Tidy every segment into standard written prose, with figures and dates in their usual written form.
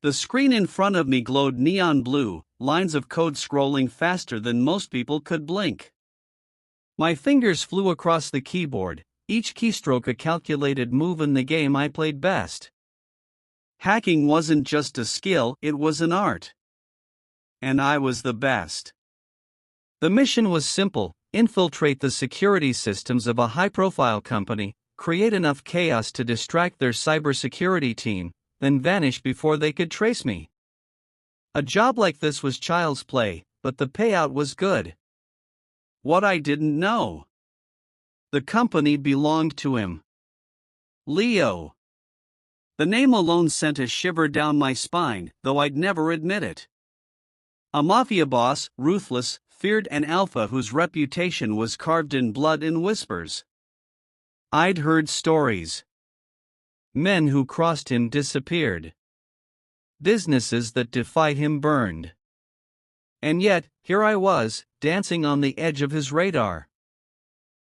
The screen in front of me glowed neon blue, lines of code scrolling faster than most people could blink. My fingers flew across the keyboard, each keystroke a calculated move in the game I played best. Hacking wasn't just a skill, it was an art. And I was the best. The mission was simple: infiltrate the security systems of a high-profile company, create enough chaos to distract their cybersecurity team, then vanish before they could trace me. A job like this was child's play, but the payout was good. What I didn't know: the company belonged to him. Leo. The name alone sent a shiver down my spine, though I'd never admit it. A mafia boss, ruthless, feared, an alpha whose reputation was carved in blood and whispers. I'd heard stories. Men who crossed him disappeared. Businesses that defied him burned. And yet, here I was, dancing on the edge of his radar.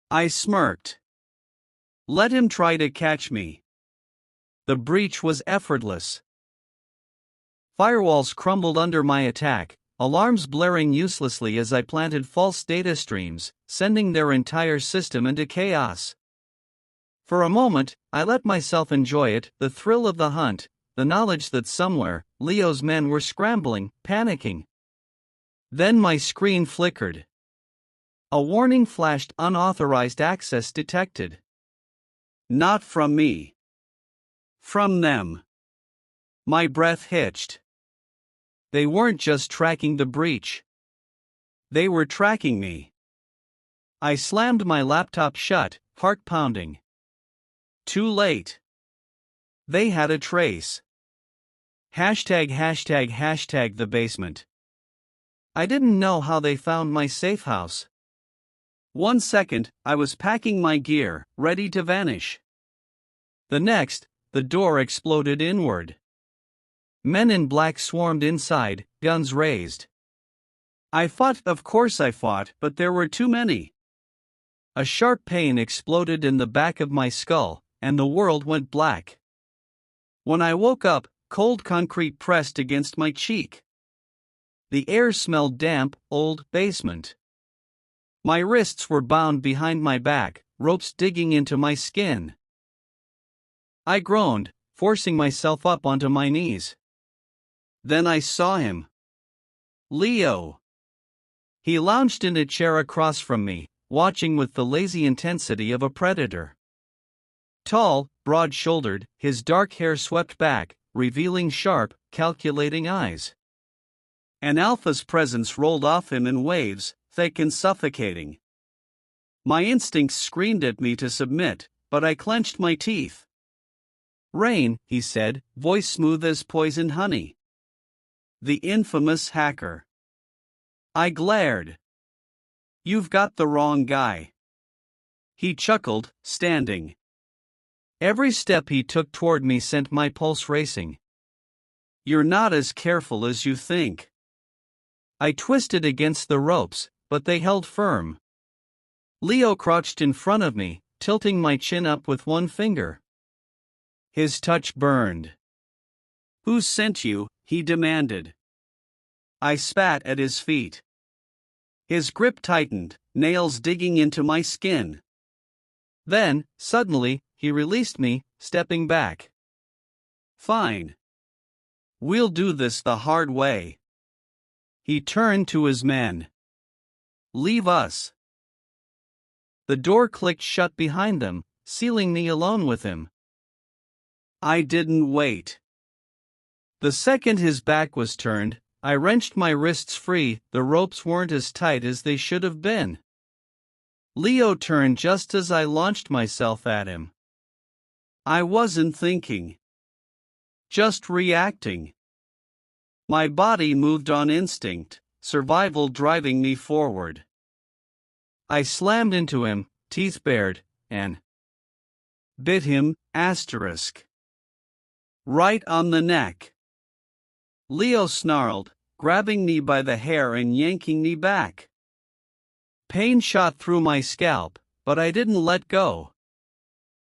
I smirked. Let him try to catch me. The breach was effortless. Firewalls crumbled under my attack, alarms blaring uselessly as I planted false data streams, sending their entire system into chaos. For a moment, I let myself enjoy it, the thrill of the hunt, the knowledge that somewhere, Leo's men were scrambling, panicking. Then my screen flickered. A warning flashed: unauthorized access detected. Not from me. From them. My breath hitched. They weren't just tracking the breach. They were tracking me. I slammed my laptop shut, heart pounding. Too late. They had a trace. Hashtag the basement. I didn't know how they found my safe house. 1 second, I was packing my gear, ready to vanish. The next, the door exploded inward. Men in black swarmed inside, guns raised. I fought, of course I fought, but there were too many. A sharp pain exploded in the back of my skull, and the world went black. When I woke up, cold concrete pressed against my cheek. The air smelled damp, old, basement. My wrists were bound behind my back, ropes digging into my skin. I groaned, forcing myself up onto my knees. Then I saw him. Leo. He lounged in a chair across from me, watching with the lazy intensity of a predator. Tall, broad-shouldered, his dark hair swept back, revealing sharp, calculating eyes. An alpha's presence rolled off him in waves, thick and suffocating. My instincts screamed at me to submit, but I clenched my teeth. "Rain," he said, voice smooth as poisoned honey. "The infamous hacker." I glared. "You've got the wrong guy." He chuckled, standing. Every step he took toward me sent my pulse racing. "You're not as careful as you think." I twisted against the ropes, but they held firm. Leo crouched in front of me, tilting my chin up with one finger. His touch burned. "Who sent you?" he demanded. I spat at his feet. His grip tightened, nails digging into my skin. Then, suddenly, he released me, stepping back. "Fine. We'll do this the hard way." He turned to his men. "Leave us." The door clicked shut behind them, sealing me alone with him. I didn't wait. The second his back was turned, I wrenched my wrists free. The ropes weren't as tight as they should have been. Leo turned just as I launched myself at him. I wasn't thinking. Just reacting. My body moved on instinct, survival driving me forward. I slammed into him, teeth bared, and bit him, right on the neck. Leo snarled, grabbing me by the hair and yanking me back. Pain shot through my scalp, but I didn't let go.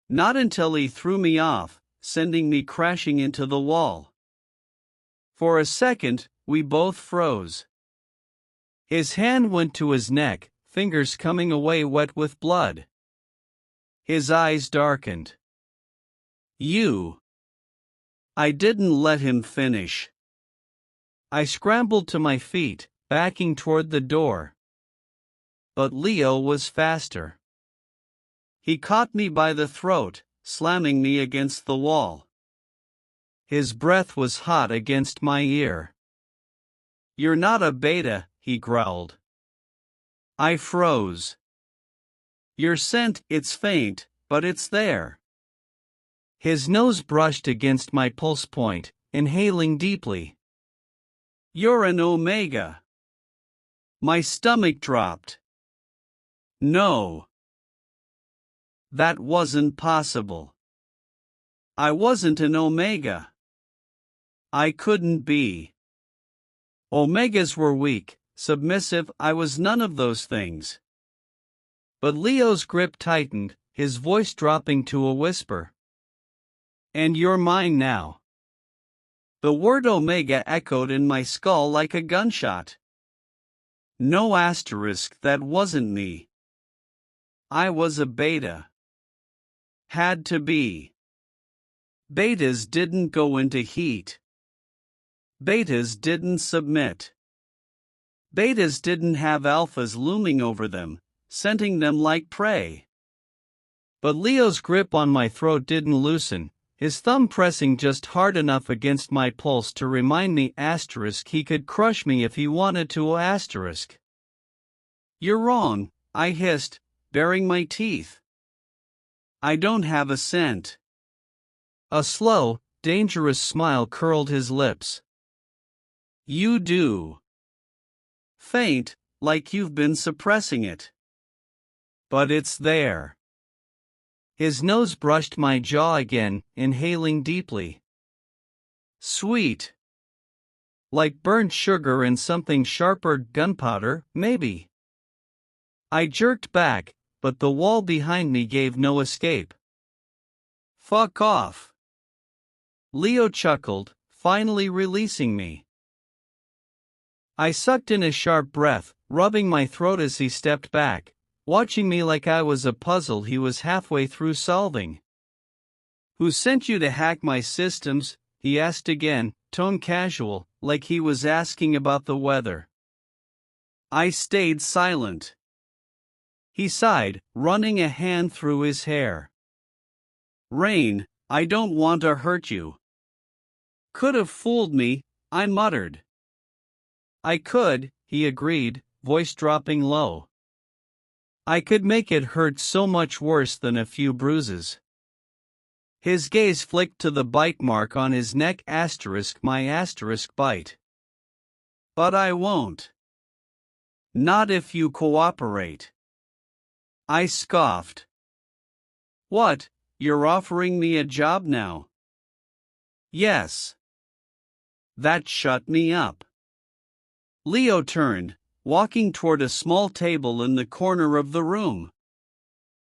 Not until he threw me off, sending me crashing into the wall. For a second, we both froze. His hand went to his neck, fingers coming away wet with blood. His eyes darkened. You. I didn't let him finish. I scrambled to my feet, backing toward the door. But Leo was faster. He caught me by the throat, slamming me against the wall. His breath was hot against my ear. "You're not a beta," he growled. I froze. "Your scent, it's faint, but it's there." His nose brushed against my pulse point, inhaling deeply. "You're an omega." My stomach dropped. No. That wasn't possible. I wasn't an omega. I couldn't be. Omegas were weak, submissive. I was none of those things. But Leo's grip tightened, his voice dropping to a whisper. "And you're mine now." The word omega echoed in my skull like a gunshot. No asterisk, that wasn't me. I was a beta. Had to be. Betas didn't go into heat. Betas didn't submit. Betas didn't have alphas looming over them, scenting them like prey. But Leo's grip on my throat didn't loosen, his thumb pressing just hard enough against my pulse to remind me he could crush me if he wanted to. "You're wrong," I hissed, baring my teeth. "I don't have a scent." A slow, dangerous smile curled his lips. "You do. Faint, like you've been suppressing it. But it's there." His nose brushed my jaw again, inhaling deeply. "Sweet. Like burnt sugar and something sharper, gunpowder, maybe." I jerked back, but the wall behind me gave no escape. "Fuck off." Leo chuckled, finally releasing me. I sucked in a sharp breath, rubbing my throat as he stepped back, watching me like I was a puzzle he was halfway through solving. "Who sent you to hack my systems?" he asked again, tone casual, like he was asking about the weather. I stayed silent. He sighed, running a hand through his hair. "Rain, I don't want to hurt you." "Could have fooled me," I muttered. "I could," he agreed, voice dropping low. "I could make it hurt so much worse than a few bruises." His gaze flicked to the bite mark on his neck my bite. "But I won't. Not if you cooperate." I scoffed. "What, you're offering me a job now?" "Yes." That shut me up. Leo turned, walking toward a small table in the corner of the room.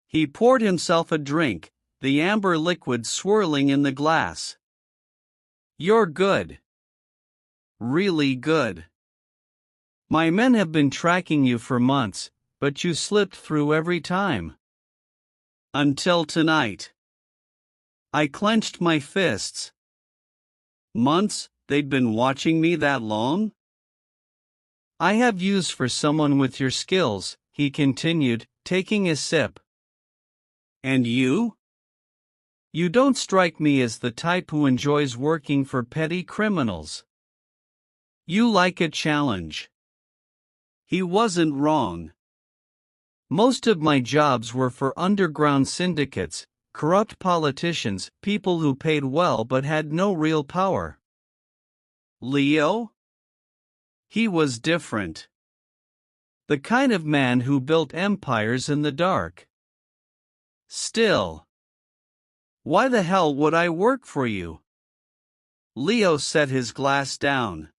He poured himself a drink, the amber liquid swirling in the glass. "You're good. Really good. My men have been tracking you for months, but you slipped through every time. Until tonight." I clenched my fists. Months? They'd been watching me that long? "I have use for someone with your skills," he continued, taking a sip. "And you? You don't strike me as the type who enjoys working for petty criminals. You like a challenge." He wasn't wrong. Most of my jobs were for underground syndicates, corrupt politicians, people who paid well but had no real power. Leo? He was different. The kind of man who built empires in the dark. "Still. Why the hell would I work for you?" Leo set his glass down.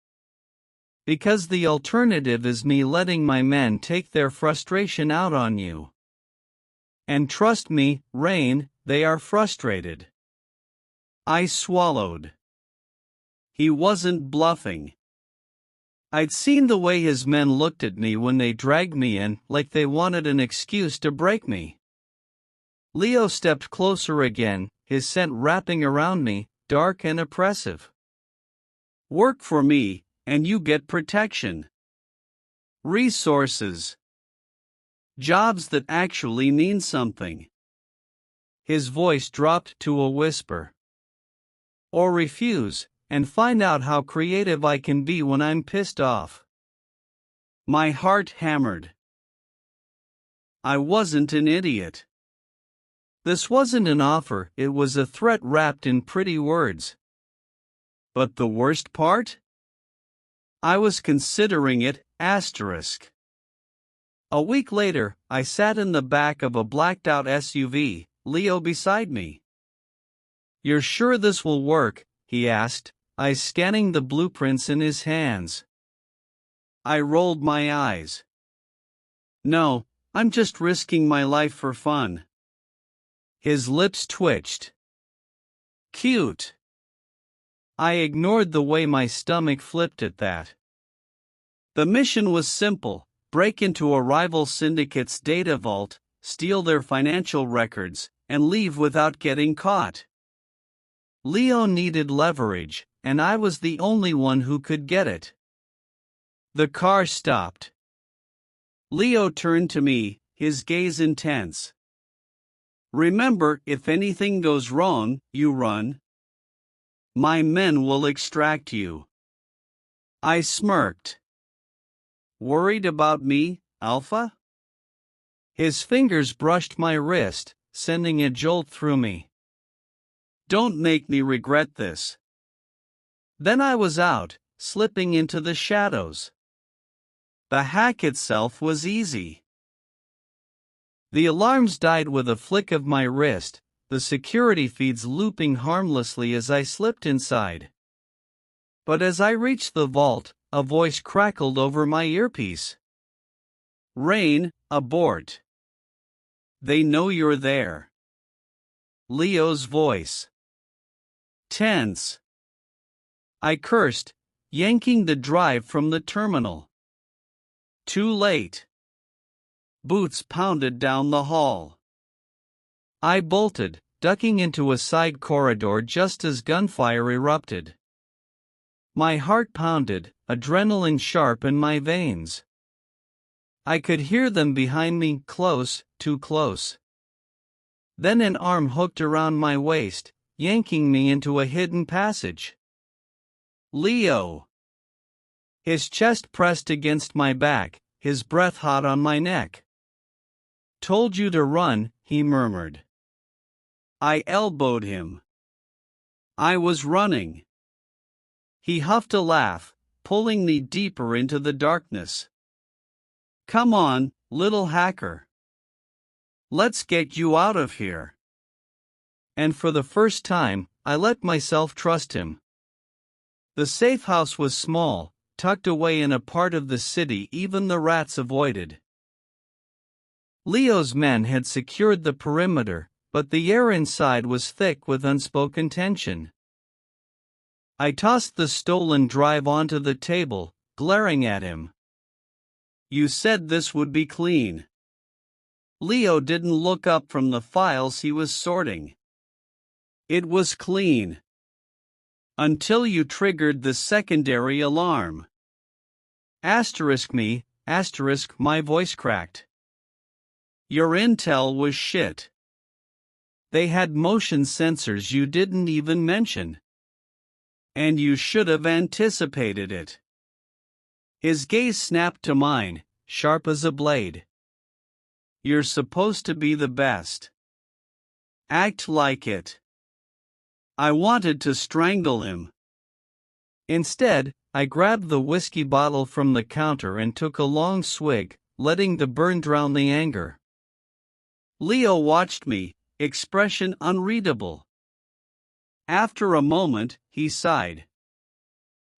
"Because the alternative is me letting my men take their frustration out on you. And trust me, Rain, they are frustrated." I swallowed. He wasn't bluffing. I'd seen the way his men looked at me when they dragged me in, like they wanted an excuse to break me. Leo stepped closer again, his scent wrapping around me, dark and oppressive. Work for me, and you get protection. Resources. Jobs that actually mean something. His voice dropped to a whisper. Or refuse, and find out how creative I can be when I'm pissed off. My heart hammered. I wasn't an idiot. This wasn't an offer, it was a threat wrapped in pretty words. But the worst part? I was considering it, asterisk. A week later, I sat in the back of a blacked-out SUV, Leo beside me. You're sure this will work? He asked, eyes scanning the blueprints in his hands. I rolled my eyes. No, I'm just risking my life for fun. His lips twitched. Cute. I ignored the way my stomach flipped at that. The mission was simple: break into a rival syndicate's data vault, steal their financial records, and leave without getting caught. Leo needed leverage, and I was the only one who could get it. The car stopped. Leo turned to me, his gaze intense. Remember, if anything goes wrong, you run. My men will extract you. I smirked. Worried about me, Alpha? His fingers brushed my wrist, sending a jolt through me. Don't make me regret this. Then I was out, slipping into the shadows. The hack itself was easy. The alarms died with a flick of my wrist, the security feeds looping harmlessly as I slipped inside. But as I reached the vault, a voice crackled over my earpiece. Rain, abort. They know you're there. Leo's voice. Tense. I cursed, yanking the drive from the terminal. Too late. Boots pounded down the hall. I bolted, ducking into a side corridor just as gunfire erupted. My heart pounded, adrenaline sharp in my veins. I could hear them behind me, close, too close. Then an arm hooked around my waist, yanking me into a hidden passage. Leo. His chest pressed against my back, his breath hot on my neck. Told you to run, he murmured. I elbowed him. I was running. He huffed a laugh, pulling me deeper into the darkness. Come on, little hacker. Let's get you out of here. And for the first time, I let myself trust him. The safe house was small, tucked away in a part of the city even the rats avoided. Leo's men had secured the perimeter, but the air inside was thick with unspoken tension. I tossed the stolen drive onto the table, glaring at him. You said this would be clean. Leo didn't look up from the files he was sorting. It was clean. Until you triggered the secondary alarm. Asterisk me, asterisk, my voice cracked. Your intel was shit. They had motion sensors you didn't even mention. And you should have anticipated it. His gaze snapped to mine, sharp as a blade. You're supposed to be the best. Act like it. I wanted to strangle him. Instead, I grabbed the whiskey bottle from the counter and took a long swig, letting the burn drown the anger. Leo watched me, expression unreadable. After a moment, he sighed.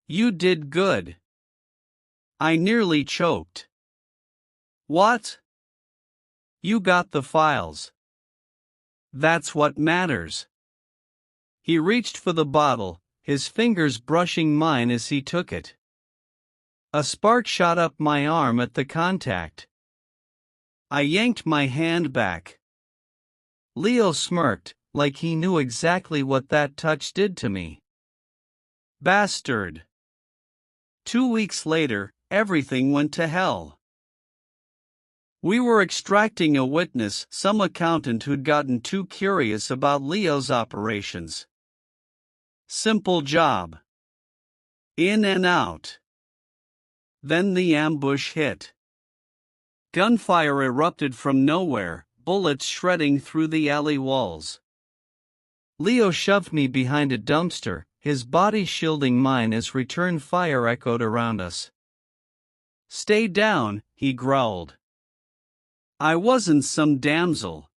You did good. I nearly choked. What? You got the files. That's what matters. He reached for the bottle, his fingers brushing mine as he took it. A spark shot up my arm at the contact. I yanked my hand back. Leo smirked, like he knew exactly what that touch did to me. Bastard. 2 weeks later, everything went to hell. We were extracting a witness, some accountant who'd gotten too curious about Leo's operations. Simple job. In and out. Then the ambush hit. Gunfire erupted from nowhere, bullets shredding through the alley walls. Leo shoved me behind a dumpster, his body shielding mine as return fire echoed around us. "Stay down," he growled. I wasn't some damsel.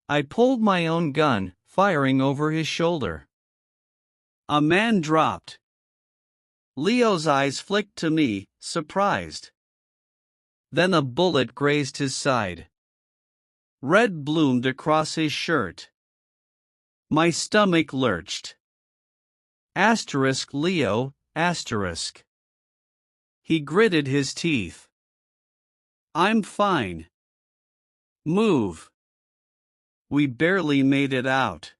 I pulled my own gun, firing over his shoulder. A man dropped. Leo's eyes flicked to me, surprised. Then a bullet grazed his side. Red bloomed across his shirt. My stomach lurched. Leo, asterisk. He gritted his teeth. I'm fine. Move. We barely made it out.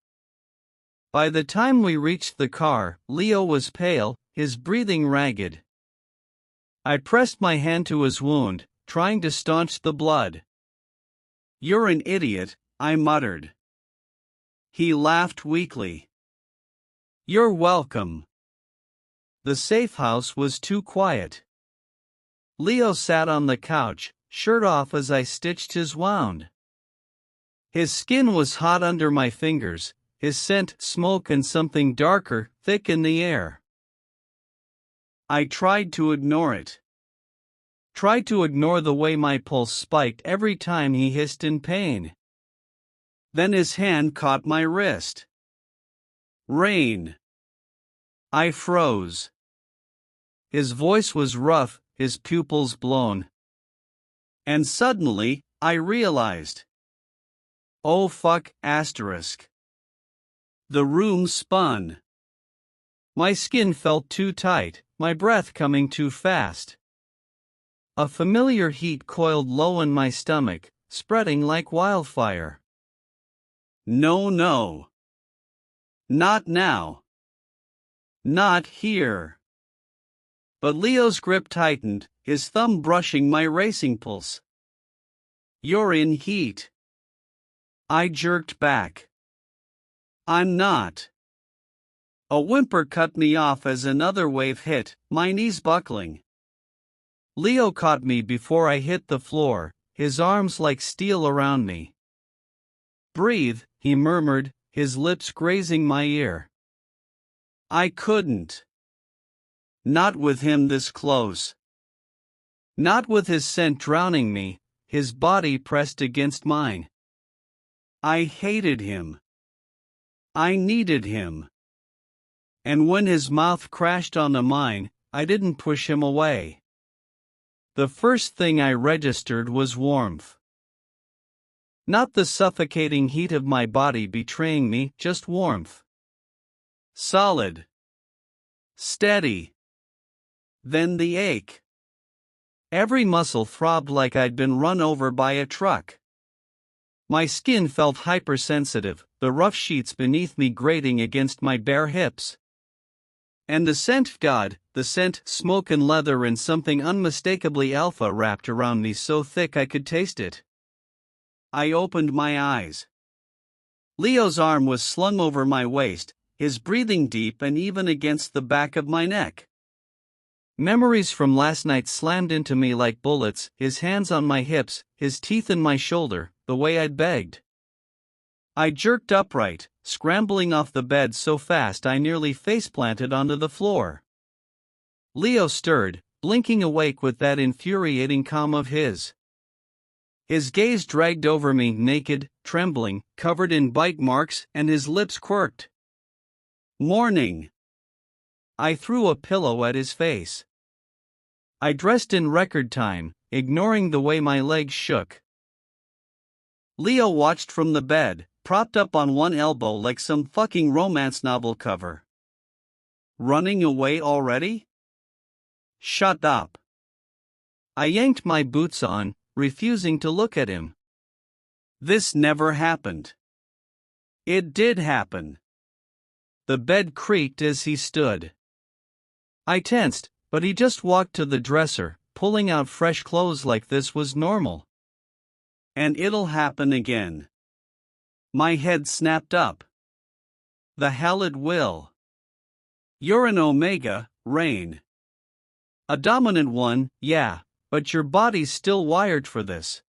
By the time we reached the car, Leo was pale, his breathing ragged. I pressed my hand to his wound, trying to staunch the blood. "You're an idiot," I muttered. He laughed weakly. "You're welcome." The safe house was too quiet. Leo sat on the couch, shirt off as I stitched his wound. His skin was hot under my fingers, his scent smoke and something darker, thick in the air. I tried to ignore it. Tried to ignore the way my pulse spiked every time he hissed in pain. Then his hand caught my wrist. Rain. I froze. His voice was rough, his pupils blown. And suddenly, I realized. Oh fuck, asterisk. The room spun. My skin felt too tight, my breath coming too fast. A familiar heat coiled low in my stomach, spreading like wildfire. No, no. Not now. Not here. But Leo's grip tightened, his thumb brushing my racing pulse. You're in heat. I jerked back. I'm not. A whimper cut me off as another wave hit, my knees buckling. Leo caught me before I hit the floor, his arms like steel around me. Breathe, he murmured, his lips grazing my ear. I couldn't. Not with him this close. Not with his scent drowning me, his body pressed against mine. I hated him. I needed him. And when his mouth crashed onto mine, I didn't push him away. The first thing I registered was warmth. Not the suffocating heat of my body betraying me, just warmth. Solid. Steady. Then the ache. Every muscle throbbed like I'd been run over by a truck. My skin felt hypersensitive, the rough sheets beneath me grating against my bare hips. And the scent, God, the scent, smoke and leather and something unmistakably alpha wrapped around me so thick I could taste it. I opened my eyes. Leo's arm was slung over my waist, his breathing deep and even against the back of my neck. Memories from last night slammed into me like bullets, his hands on my hips, his teeth in my shoulder, the way I'd begged. I jerked upright, scrambling off the bed so fast I nearly faceplanted onto the floor. Leo stirred, blinking awake with that infuriating calm of his. His gaze dragged over me naked, trembling, covered in bite marks, and his lips quirked. Morning. I threw a pillow at his face. I dressed in record time, ignoring the way my legs shook. Leo watched from the bed, propped up on one elbow like some fucking romance novel cover. Running away already? Shut up. I yanked my boots on, refusing to look at him. This never happened. It did happen. The bed creaked as he stood. I tensed, but he just walked to the dresser, pulling out fresh clothes like this was normal. And it'll happen again. My head snapped up. The hell it will. You're an omega, Rain. A dominant one, yeah, but your body's still wired for this.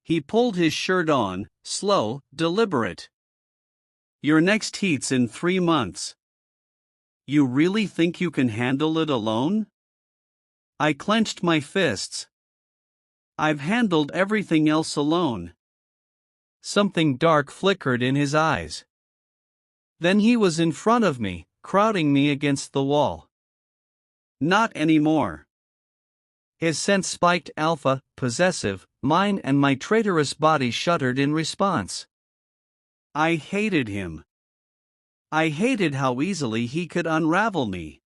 He pulled his shirt on, slow, deliberate. Your next heat's in 3 months. You really think you can handle it alone? I clenched my fists. I've handled everything else alone. Something dark flickered in his eyes. Then he was in front of me, crowding me against the wall. Not anymore. His sense spiked alpha, possessive, mine and my traitorous body shuddered in response. I hated him. I hated how easily he could unravel me.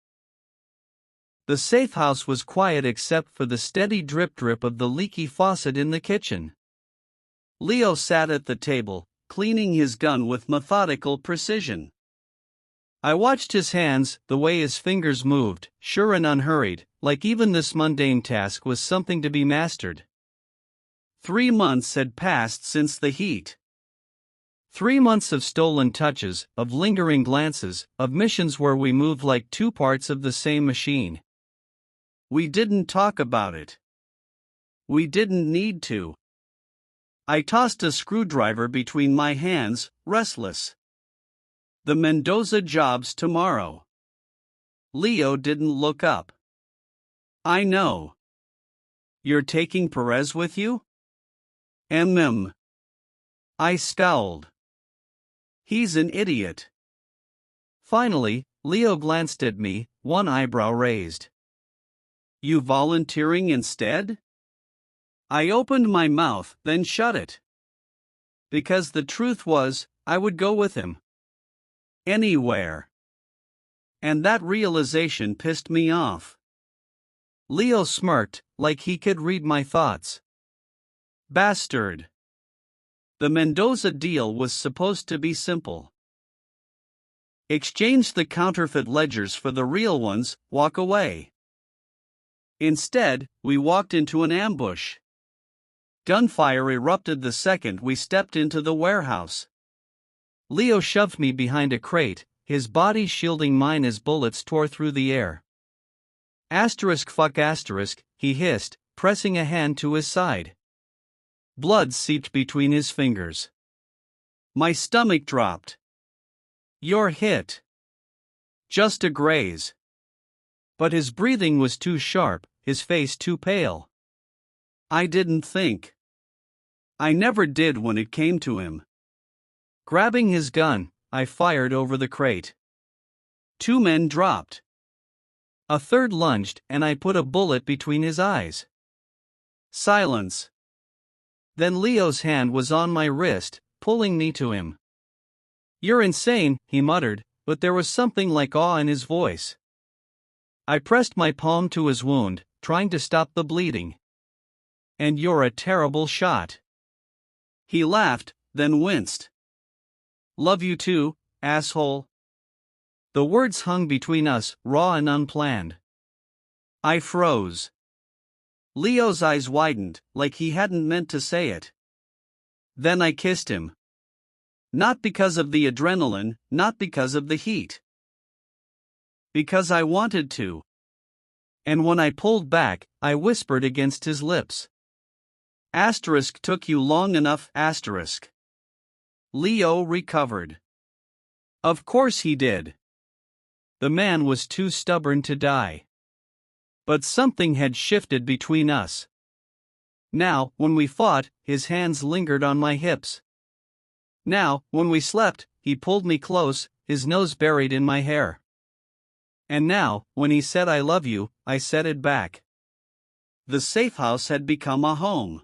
The safe house was quiet except for the steady drip-drip of the leaky faucet in the kitchen. Leo sat at the table, cleaning his gun with methodical precision. I watched his hands, the way his fingers moved, sure and unhurried, like even this mundane task was something to be mastered. 3 months had passed since the heat. 3 months of stolen touches, of lingering glances, of missions where we moved like two parts of the same machine. We didn't talk about it. We didn't need to. I tossed a screwdriver between my hands, restless. The Mendoza job's tomorrow. Leo didn't look up. I know. You're taking Perez with you? I scowled. He's an idiot. Finally, Leo glanced at me, one eyebrow raised. You volunteering instead? I opened my mouth, then shut it. Because the truth was, I would go with him. Anywhere. And that realization pissed me off. Leo smirked, like he could read my thoughts. Bastard. The Mendoza deal was supposed to be simple. Exchange the counterfeit ledgers for the real ones, walk away. Instead, we walked into an ambush. Gunfire erupted the second we stepped into the warehouse. Leo shoved me behind a crate, his body shielding mine as bullets tore through the air. Fuck asterisk, he hissed, pressing a hand to his side. Blood seeped between his fingers. My stomach dropped. You're hit. Just a graze. But his breathing was too sharp, his face too pale. I didn't think. I never did when it came to him. Grabbing his gun, I fired over the crate. 2 men dropped. A third lunged, and I put a bullet between his eyes. Silence. Then Leo's hand was on my wrist, pulling me to him. You're insane, he muttered, but there was something like awe in his voice. I pressed my palm to his wound, trying to stop the bleeding. And you're a terrible shot. He laughed, then winced. Love you too, asshole. The words hung between us, raw and unplanned. I froze. Leo's eyes widened, like he hadn't meant to say it. Then I kissed him. Not because of the adrenaline, not because of the heat. Because I wanted to. And when I pulled back, I whispered against his lips. Took you long enough, Leo recovered. Of course he did. The man was too stubborn to die. But something had shifted between us. Now, when we fought, his hands lingered on my hips. Now, when we slept, he pulled me close, his nose buried in my hair. And now, when he said I love you, I said it back. The safe house had become a home.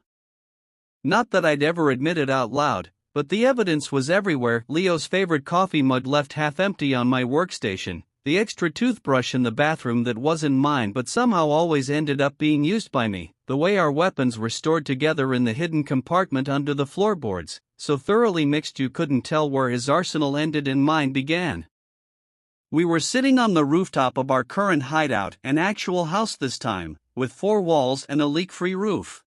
Not that I'd ever admit it out loud, but the evidence was everywhere. Leo's favorite coffee mug left half empty on my workstation, the extra toothbrush in the bathroom that wasn't mine but somehow always ended up being used by me, the way our weapons were stored together in the hidden compartment under the floorboards, so thoroughly mixed you couldn't tell where his arsenal ended and mine began. We were sitting on the rooftop of our current hideout, an actual house this time, with 4 walls and a leak-free roof.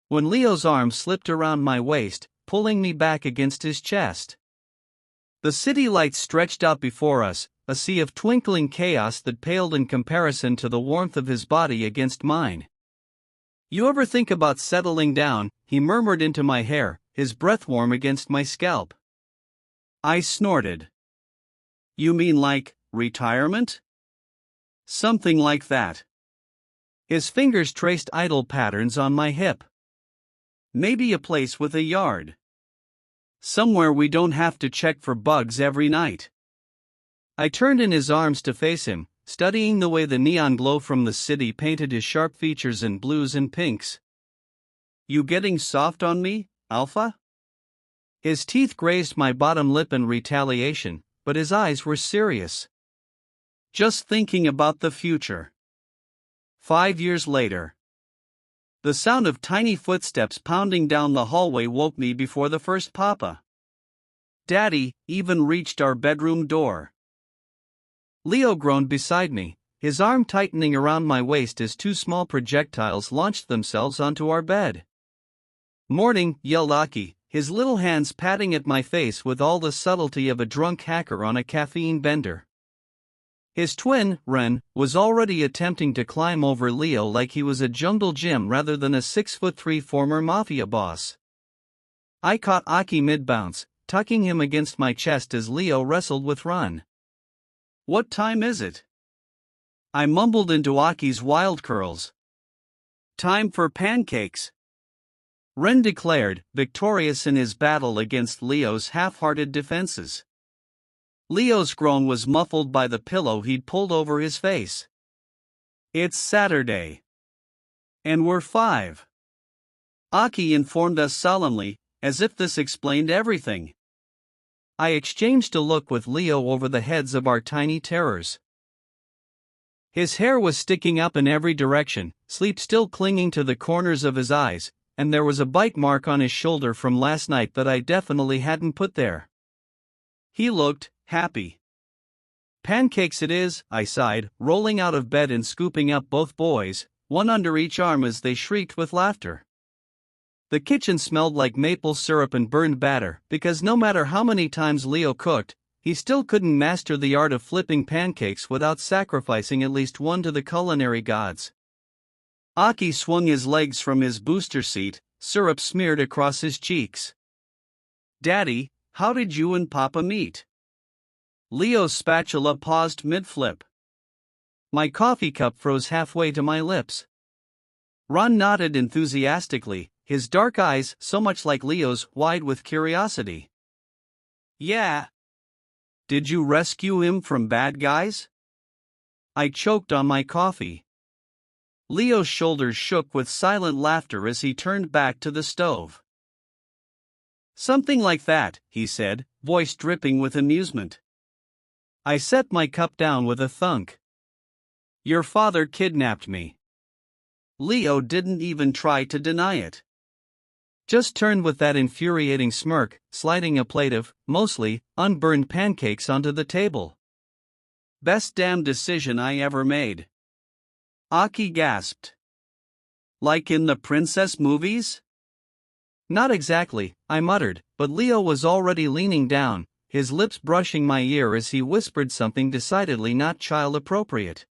When Leo's arm slipped around my waist, pulling me back against his chest. The city lights stretched out before us, a sea of twinkling chaos that paled in comparison to the warmth of his body against mine. "You ever think about settling down?" he murmured into my hair, his breath warm against my scalp. I snorted. "You mean like, retirement?" "Something like that." His fingers traced idle patterns on my hip. "Maybe a place with a yard. Somewhere we don't have to check for bugs every night." I turned in his arms to face him, studying the way the neon glow from the city painted his sharp features in blues and pinks. "You getting soft on me, Alpha?" His teeth grazed my bottom lip in retaliation, but his eyes were serious. "Just thinking about the future." 5 years later. The sound of tiny footsteps pounding down the hallway woke me before the first papa. Daddy even reached our bedroom door. Leo groaned beside me, his arm tightening around my waist as 2 small projectiles launched themselves onto our bed. "Morning," yelled Aki, his little hands patting at my face with all the subtlety of a drunk hacker on a caffeine bender. His twin, Ren, was already attempting to climb over Leo like he was a jungle gym rather than a 6'3" former mafia boss. I caught Aki mid-bounce, tucking him against my chest as Leo wrestled with Ren. "What time is it?" I mumbled into Aki's wild curls. "Time for pancakes," Ren declared, victorious in his battle against Leo's half-hearted defenses. Leo's groan was muffled by the pillow he'd pulled over his face. "It's Saturday. And we're 5. Aki informed us solemnly, as if this explained everything. I exchanged a look with Leo over the heads of our tiny terrors. His hair was sticking up in every direction, sleep still clinging to the corners of his eyes, and there was a bite mark on his shoulder from last night that I definitely hadn't put there. He looked happy. "Pancakes it is," I sighed, rolling out of bed and scooping up both boys, one under each arm as they shrieked with laughter. The kitchen smelled like maple syrup and burned batter, because no matter how many times Leo cooked, he still couldn't master the art of flipping pancakes without sacrificing at least one to the culinary gods. Aki swung his legs from his booster seat, syrup smeared across his cheeks. "Daddy, how did you and Papa meet?" Leo's spatula paused mid-flip. My coffee cup froze halfway to my lips. Ron nodded enthusiastically, his dark eyes, so much like Leo's, wide with curiosity. "Yeah. Did you rescue him from bad guys?" I choked on my coffee. Leo's shoulders shook with silent laughter as he turned back to the stove. "Something like that," he said, voice dripping with amusement. I set my cup down with a thunk. "Your father kidnapped me." Leo didn't even try to deny it. Just turned with that infuriating smirk, sliding a plate of, mostly, unburned pancakes onto the table. "Best damn decision I ever made." Aki gasped. "Like in the princess movies?" "Not exactly," I muttered, but Leo was already leaning down, his lips brushing my ear as he whispered something decidedly not child-appropriate.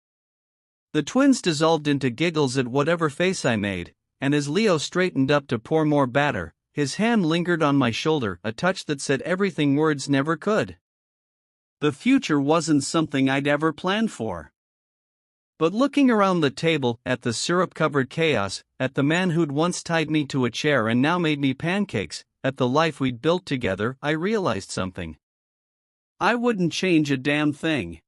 The twins dissolved into giggles at whatever face I made, and as Leo straightened up to pour more batter, his hand lingered on my shoulder, a touch that said everything words never could. The future wasn't something I'd ever planned for. But looking around the table, at the syrup-covered chaos, at the man who'd once tied me to a chair and now made me pancakes, at the life we'd built together, I realized something. I wouldn't change a damn thing.